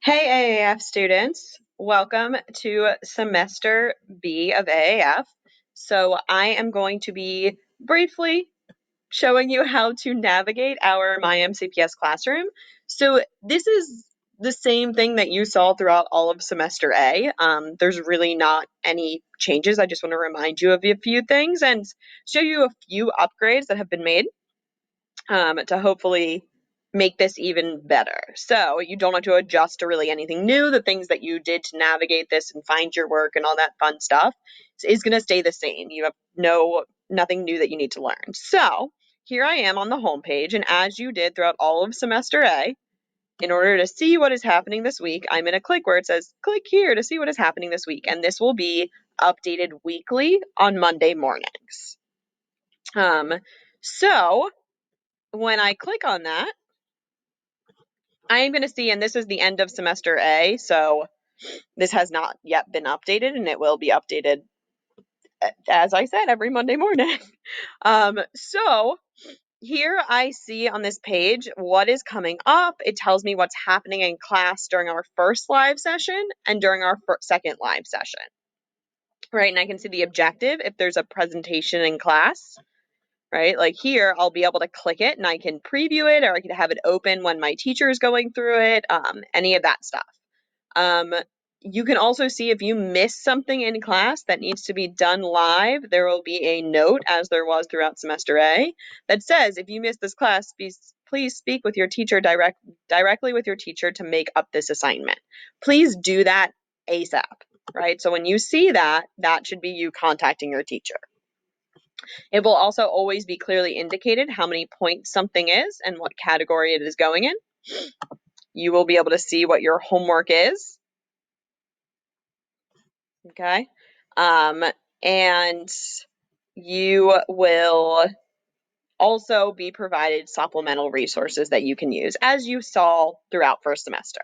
Hey AAF students, welcome to semester B of AAF. So I am going to be briefly showing you how to navigate our MyMCPS Classroom. So this is the same thing that you saw throughout all of semester A. There's really not any changes. I just want to remind you of a few things and show you a few upgrades that have been made to hopefully make this even better. So you don't have to adjust to really anything new. The things that you did to navigate this and find your work and all that fun stuff is going to stay the same. You have nothing new that you need to learn. So here I am on the home page, and as you did throughout all of semester A, in order to see what is happening this week, I'm going to click where it says click here to see what is happening this week, and this will be updated weekly on Monday mornings. So when I click on that, I am going to see, and this is the end of semester A, so this has not yet been updated, and it will be updated, as I said, every Monday morning. So here I see on this page what is coming up. It tells me what's happening in class during our first live session and during our second live session. Right, and I can see the objective if there's a presentation in class. Right, like here, I'll be able to click it and I can preview it, or I can have it open when my teacher is going through it, any of that stuff. You can also see if you miss something in class that needs to be done live, there will be a note, as there was throughout semester A, that says, if you missed this class, please speak with your teacher directly with your teacher to make up this assignment. Please do that ASAP, right? So when you see that, that should be you contacting your teacher. It will also always be clearly indicated how many points something is and what category it is going in. You will be able to see what your homework is. Okay. And you will also be provided supplemental resources that you can use, as you saw throughout first semester.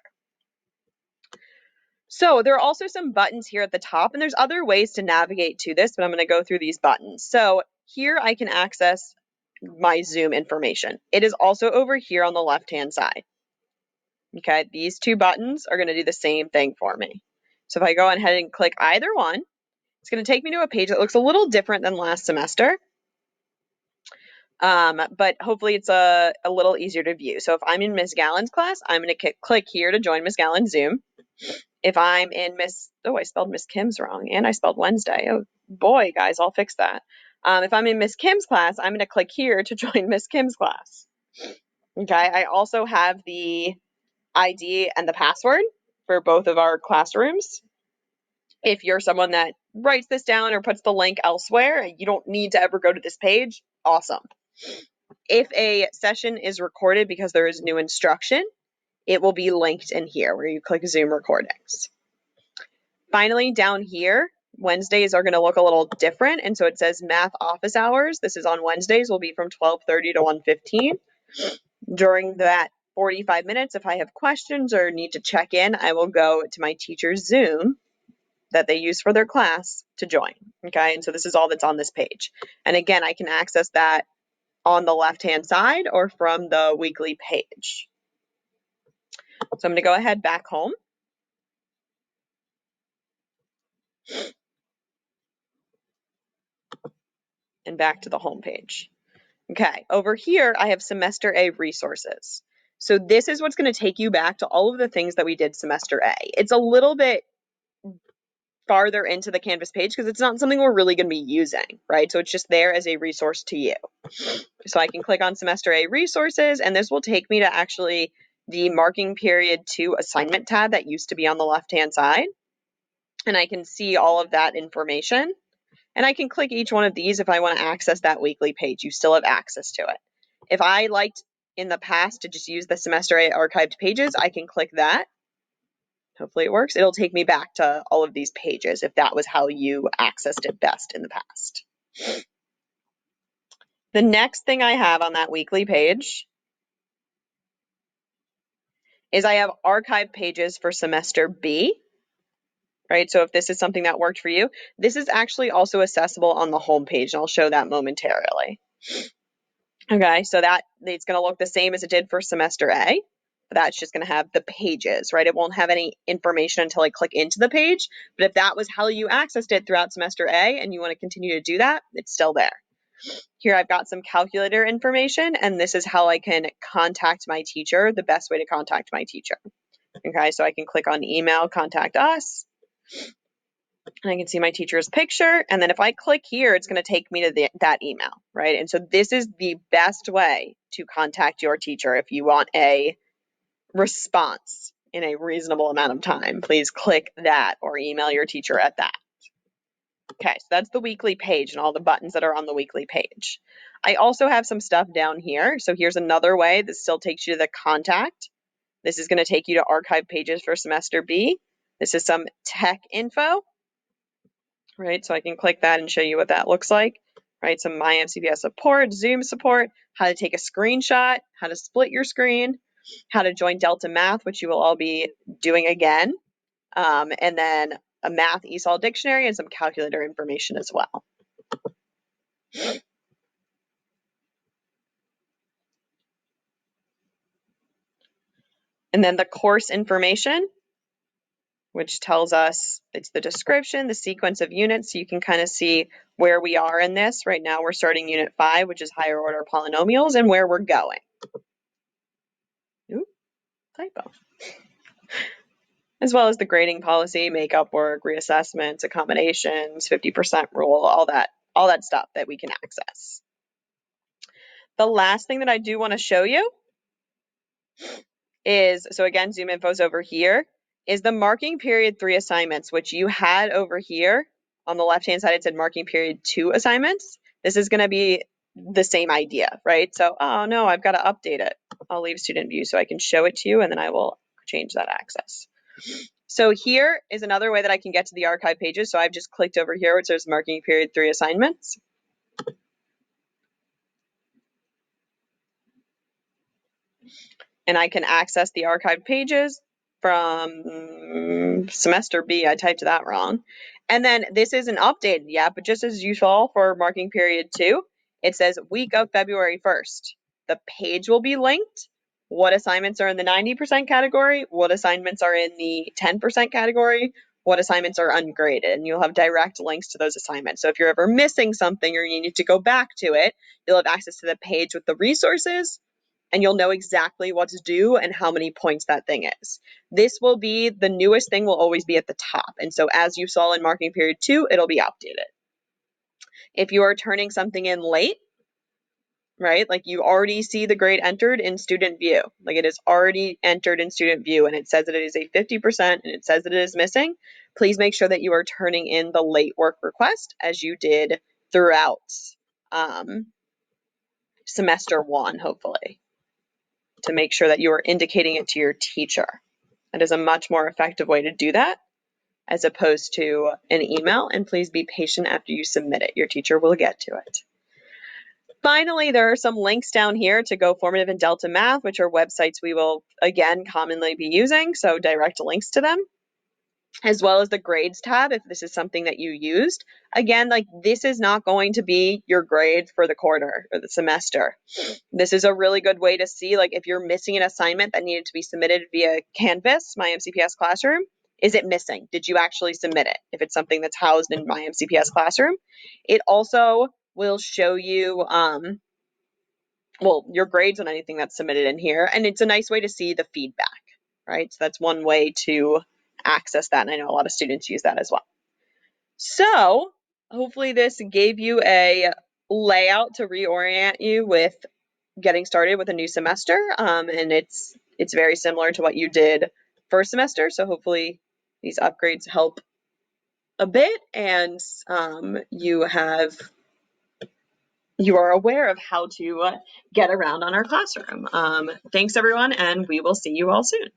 So there are also some buttons here at the top, and there's other ways to navigate to this, but I'm going to go through these buttons. So here I can access my Zoom information. It is also over here on the left-hand side. Okay, these two buttons are going to do the same thing for me. So if I go ahead and click either one, it's going to take me to a page that looks a little different than last semester, but hopefully it's a little easier to view. So if I'm in Miss Gallen's class, I'm going to click here to join Miss Gallen's Zoom. If I'm in I spelled Miss Kim's wrong, and I spelled Wednesday. Oh boy, guys, I'll fix that. If I'm in Miss Kim's class, I'm going to click here to join Miss Kim's class. Okay, I also have the ID and the password for both of our classrooms. If you're someone that writes this down or puts the link elsewhere, you don't need to ever go to this page. Awesome. If a session is recorded because there is new instruction, it will be linked in here where you click Zoom recordings. Finally, down here, Wednesdays are going to look a little different. And so it says math office hours. This is on Wednesdays, will be from 12:30 to 1:15. During that 45 minutes, if I have questions or need to check in, I will go to my teacher's Zoom that they use for their class to join. Okay, and so this is all that's on this page. And again, I can access that on the left-hand side or from the weekly page. So I'm going to go ahead back home. And back to the home page. Okay, over here, I have semester A resources. So this is what's going to take you back to all of the things that we did semester A. It's a little bit farther into the Canvas page because it's not something we're really going to be using, right? So it's just there as a resource to you. So I can click on semester A resources, and this will take me to actually the marking period 2 assignment tab that used to be on the left-hand side. And I can see all of that information. And I can click each one of these if I want to access that weekly page. You still have access to it. If I liked in the past to just use the semester A archived pages, I can click that. Hopefully it works. It'll take me back to all of these pages if that was how you accessed it best in the past. The next thing I have on that weekly page is I have archive pages for semester B, right? So if this is something that worked for you, this is actually also accessible on the home page, and I'll show that momentarily. Okay, so that it's going to look the same as it did for semester A. That's just going to have the pages, right? It won't have any information until I click into the page. But if that was how you accessed it throughout semester A and you want to continue to do that, it's still there. Here I've got some calculator information, and this is how I can contact my teacher, the best way to contact my teacher. Okay, so I can click on email, contact us, and I can see my teacher's picture. And then if I click here, it's going to take me to that email, right? And so this is the best way to contact your teacher if you want a response in a reasonable amount of time. Please click that or email your teacher at that. Okay, so that's the weekly page and all the buttons that are on the weekly page. I also have some stuff down here. So here's another way that still takes you to the contact. This is going to take you to archive pages for semester B. This is some tech info, right? So I can click that and show you what that looks like, right? Some MyMCPS support, Zoom support, how to take a screenshot, how to split your screen, how to join Delta Math, which you will all be doing again, and then a math ESOL dictionary and some calculator information as well. And then the course information, which tells us it's the description, the sequence of units, so you can kind of see where we are in this. Right now we're starting unit 5, which is higher order polynomials, and where we're going. Ooh, typo. As well as the grading policy, makeup work, reassessments, accommodations, 50% rule, all that stuff that we can access. The last thing that I do want to show you is, so again, Zoom info's over here, is the marking period 3 assignments, which you had over here. On the left-hand side, it said marking period 2 assignments. This is going to be the same idea, right? So, oh no, I've got to update it. I'll leave student view so I can show it to you, and then I will change that access. So here is another way that I can get to the archive pages. So I've just clicked over here where it says marking period 3 assignments. And I can access the archived pages from semester B. I typed that wrong. And then this isn't updated yet, but just as usual for marking period 2, it says week of February 1st. The page will be linked. What assignments are in the 90% category? What assignments are in the 10% category? What assignments are ungraded? And you'll have direct links to those assignments. So if you're ever missing something or you need to go back to it, you'll have access to the page with the resources, and you'll know exactly what's due and how many points that thing is. This will be, the newest thing will always be at the top. And so as you saw in marking period 2, it'll be updated. If you are turning something in late, right, like you already see the grade entered in student view, like it is already entered in student view and it says that it is a 50% and it says that it is missing, please make sure that you are turning in the late work request as you did throughout semester 1, hopefully, to make sure that you are indicating it to your teacher. That is a much more effective way to do that as opposed to an email, and please be patient after you submit it. Your teacher will get to it. Finally, there are some links down here to Go Formative and Delta Math, which are websites we will, again, commonly be using, so direct links to them, as well as the grades tab if this is something that you used. Again, like this is not going to be your grade for the quarter or the semester. This is a really good way to see, like, if you're missing an assignment that needed to be submitted via Canvas, MyMCPS Classroom, is it missing? Did you actually submit it? If it's something that's housed in MyMCPS Classroom, it also will show you, well, your grades on anything that's submitted in here, and it's a nice way to see the feedback, right? So that's one way to access that, and I know a lot of students use that as well. So hopefully this gave you a layout to reorient you with getting started with a new semester, and it's very similar to what you did first semester, so hopefully these upgrades help a bit, and you are aware of how to get around on our classroom. Thanks everyone, and we will see you all soon.